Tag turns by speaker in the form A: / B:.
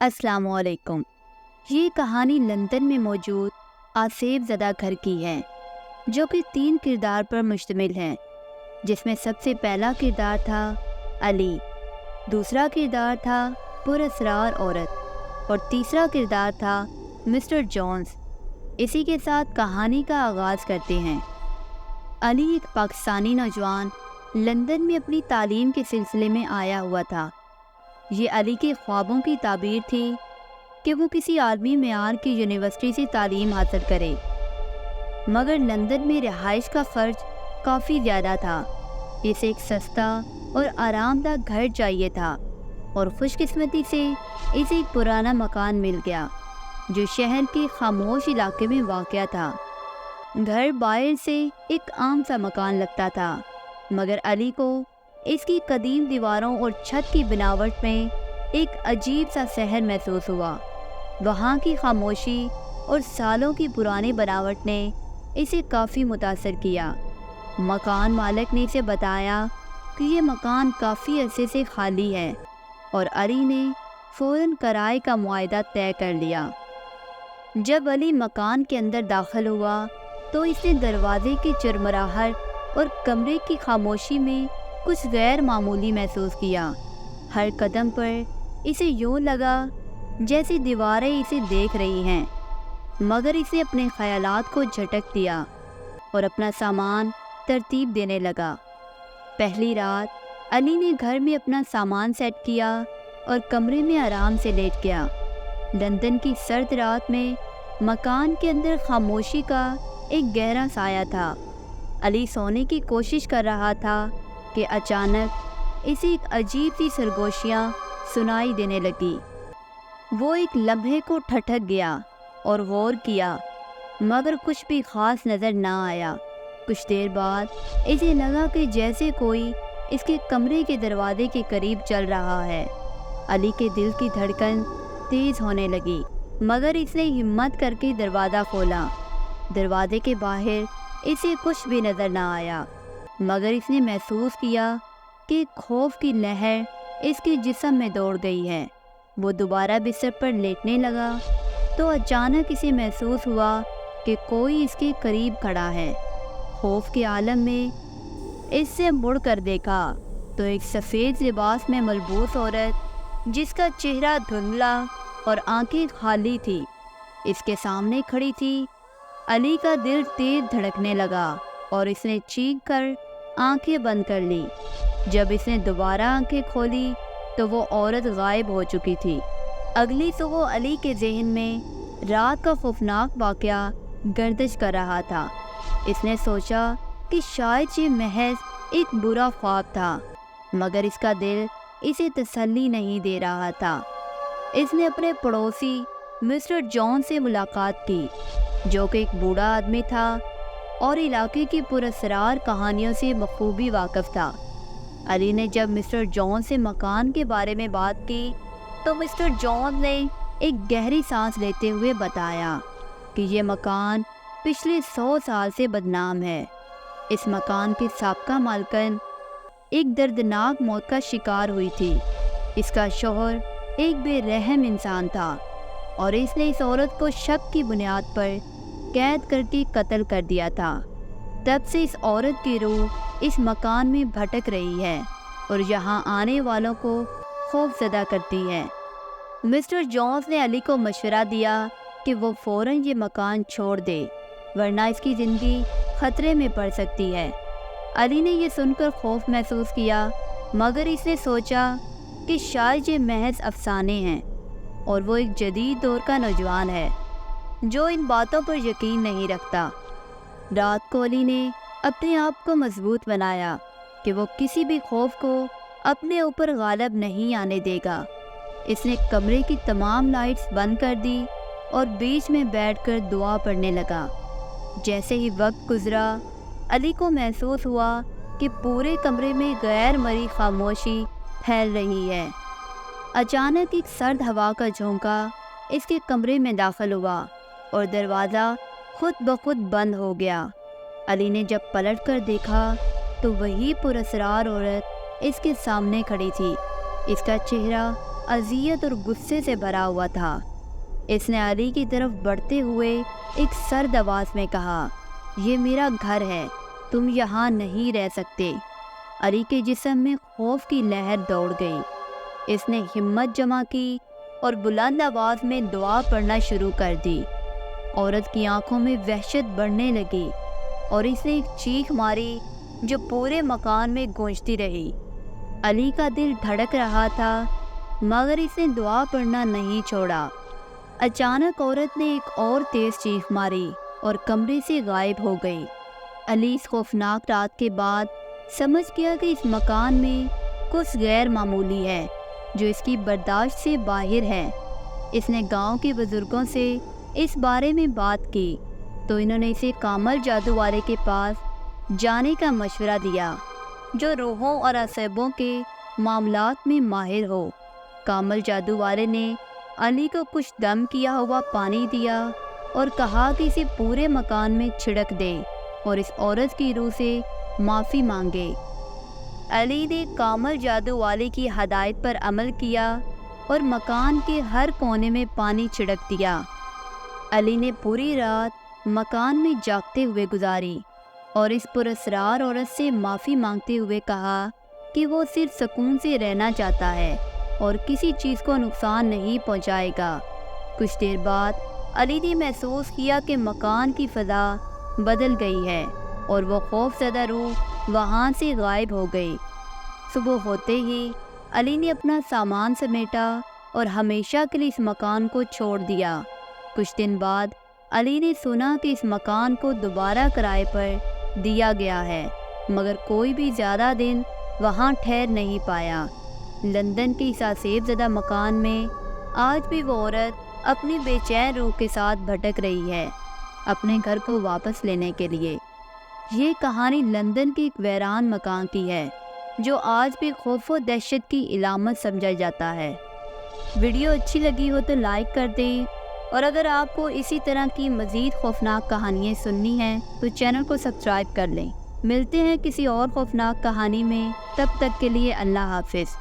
A: अस्सलाम वालेकुम। ये कहानी लंदन में मौजूद आसेफ ज़दा घर की है, जो कि 3 किरदार पर मुश्तमिल है, जिसमें सबसे पहला किरदार था अली, दूसरा किरदार था पुरअसरार औरत और तीसरा किरदार था मिस्टर जोन्स। इसी के साथ कहानी का आगाज़ करते हैं। अली एक पाकिस्तानी नौजवान लंदन में अपनी तालीम के सिलसिले में आया हुआ था। ये अली के ख्वाबों की ताबीर थी कि वो किसी आलमी मेयार की यूनिवर्सिटी से तालीम हासिल करे, मगर लंदन में रिहाइश का ख़र्च काफ़ी ज़्यादा था। इसे एक सस्ता और आरामदाह घर चाहिए था और खुशकिस्मती से इसे एक पुराना मकान मिल गया जो शहर के खामोश इलाके में वाक़या था। घर बाहर से एक आम सा मकान लगता था, मगर अली को इसकी कदीम दीवारों और छत की बनावट में एक अजीब सा सहर महसूस हुआ। वहाँ की खामोशी और सालों की पुरानी बनावट ने इसे काफ़ी मुतासर किया। मकान मालिक ने इसे बताया कि ये मकान काफ़ी अरसे से खाली है और अली ने फ़ौरन किराए का मुआहदा तय कर लिया। जब अली मकान के अंदर दाखिल हुआ तो इसने दरवाजे की चरमराहट और कमरे की खामोशी में कुछ गैर मामूली महसूस किया। हर कदम पर इसे यूँ लगा जैसे दीवारें इसे देख रही हैं, मगर इसे अपने ख्यालात को झटक दिया और अपना सामान तरतीब देने लगा। पहली रात अली ने घर में अपना सामान सेट किया और कमरे में आराम से लेट गया। लंदन की सर्द रात में मकान के अंदर खामोशी का एक गहरा साया था। अली सोने की कोशिश कर रहा था कि अचानक इसे एक अजीब सी सरगोशियाँ सुनाई देने लगी। वो एक लम्हे को ठठक गया और गौर किया, मगर कुछ भी ख़ास नज़र ना आया। कुछ देर बाद इसे लगा कि जैसे कोई इसके कमरे के दरवाजे के करीब चल रहा है। अली के दिल की धड़कन तेज़ होने लगी, मगर इसने हिम्मत करके दरवाज़ा खोला। दरवाजे के बाहर इसे कुछ भी नज़र ना आया, मगर इसने महसूस किया कि खौफ की लहर इसके जिस्म में दौड़ गई है। वो दोबारा बिस्तर पर लेटने लगा तो अचानक इसे महसूस हुआ कि कोई इसके करीब खड़ा है। खौफ के आलम में इससे मुड़ कर देखा तो एक सफ़ेद लिबास में मलबूस औरत, जिसका चेहरा धुंधला और आंखें खाली थी, इसके सामने खड़ी थी। अली का दिल तेज धड़कने लगा और इसने चीख कर आंखें बंद कर ली। जब इसने दोबारा आंखें खोली तो वो औरत गायब हो चुकी थी। अगली सुबह अली के ज़हन में रात का खौफनाक वाक़या गर्दिश कर रहा था। इसने सोचा कि शायद ये महज एक बुरा ख्वाब था, मगर इसका दिल इसे तसल्ली नहीं दे रहा था। इसने अपने पड़ोसी मिस्टर जॉन से मुलाकात की, जो कि एक बूढ़ा आदमी था और इलाके की पुरअसरार कहानियों से बखूबी वाकिफ़ था। अली ने जब मिस्टर जॉन से मकान के बारे में बात की तो मिस्टर जॉन ने एक गहरी सांस लेते हुए बताया कि ये मकान पिछले 100 साल से बदनाम है। इस मकान की साबका मालकिन एक दर्दनाक मौत का शिकार हुई थी। इसका शौहर एक बेरहम इंसान था और इसने इस औरत को शक की बुनियाद पर कैद करके कत्ल कर दिया था। तब से इस औरत की रूह इस मकान में भटक रही है और यहाँ आने वालों को खौफज़दा करती है। मिस्टर जॉन्स ने अली को मशवरा दिया कि वो फ़ौरन ये मकान छोड़ दे, वरना इसकी ज़िंदगी ख़तरे में पड़ सकती है। अली ने यह सुनकर खौफ महसूस किया, मगर इसने सोचा कि शायद ये महज अफसाने हैं और वो एक जदीद दौर का नौजवान है जो इन बातों पर यकीन नहीं रखता। रात को अली ने अपने आप को मजबूत बनाया कि वो किसी भी खौफ को अपने ऊपर गालिब नहीं आने देगा। इसने कमरे की तमाम लाइट्स बंद कर दी और बीच में बैठकर दुआ पढ़ने लगा। जैसे ही वक्त गुजरा, अली को महसूस हुआ कि पूरे कमरे में गैर मरी खामोशी फैल रही है। अचानक एक सर्द हवा का झोंका इसके कमरे में दाखिल हुआ और दरवाज़ा खुद ब खुद बंद हो गया। अली ने जब पलट कर देखा तो वही पुरअसरार औरत इसके सामने खड़ी थी। इसका चेहरा اذیت اور غصے سے بھرا ہوا تھا۔ اس نے علی کی طرف بڑھتے ہوئے ایک سرد آواز میں کہا، یہ میرا گھر ہے، تم یہاں نہیں رہ سکتے۔ علی کے جسم میں خوف کی لہر دوڑ گئی۔ اس نے ہمت جمع کی اور بلند آواز میں دعا پڑھنا شروع کر دی۔ عورت کی آنکھوں میں وحشت بڑھنے لگی اور اس نے ایک چیخ ماری جو پورے مکان میں گونجتی رہی۔ علی کا دل دھڑک رہا تھا مگر اس نے دعا پڑھنا نہیں چھوڑا۔ اچانک عورت نے ایک اور تیز چیخ ماری اور کمرے سے غائب ہو گئی۔ علی اس خوفناک رات کے بعد سمجھ گیا کہ اس مکان میں کچھ غیر معمولی ہے جو اس کی برداشت سے باہر ہے۔ اس نے گاؤں کے بزرگوں سے اس بارے میں بات کی تو انہوں نے اسے کامل جادو والے کے پاس جانے کا مشورہ دیا جو روحوں اور عصبوں کے معاملات میں ماہر ہو۔ کامل جادو والے نے علی کو کچھ دم کیا ہوا پانی دیا اور کہا کہ اسے پورے مکان میں چھڑک دے اور اس عورت کی روح سے معافی مانگے۔ علی نے کامل جادو والے کی ہدایت پر عمل کیا اور مکان کے ہر کونے میں پانی چھڑک دیا۔ علی نے پوری رات مکان میں جاگتے ہوئے گزاری اور اس پراسرار عورت سے معافی مانگتے ہوئے کہا کہ وہ صرف سکون سے رہنا چاہتا ہے اور کسی چیز کو نقصان نہیں پہنچائے گا۔ کچھ دیر بعد علی نے محسوس کیا کہ مکان کی فضا بدل گئی ہے اور وہ خوف زدہ روح وہاں سے غائب ہو گئی۔ صبح ہوتے ہی علی نے اپنا سامان سمیٹا اور ہمیشہ کے لیے اس مکان کو چھوڑ دیا۔ کچھ دن بعد علی نے سنا کہ اس مکان کو دوبارہ کرائے پر دیا گیا ہے مگر کوئی بھی زیادہ دن وہاں ٹھہر نہیں پایا۔ لندن کے اس آسیب زدہ مکان میں آج بھی وہ عورت اپنی بے چین روح کے ساتھ بھٹک رہی ہے اپنے گھر کو واپس لینے کے لیے۔ یہ کہانی لندن کے ایک ویران مکان کی ہے جو آج بھی خوف و دہشت کی علامت سمجھا جاتا ہے۔ ویڈیو اچھی لگی ہو تو لائک کر دیں اور اگر آپ کو اسی طرح کی مزید خوفناک کہانیاں سننی ہیں تو چینل کو سبسکرائب کر لیں۔ ملتے ہیں کسی اور خوفناک کہانی میں، تب تک کے لیے اللہ حافظ۔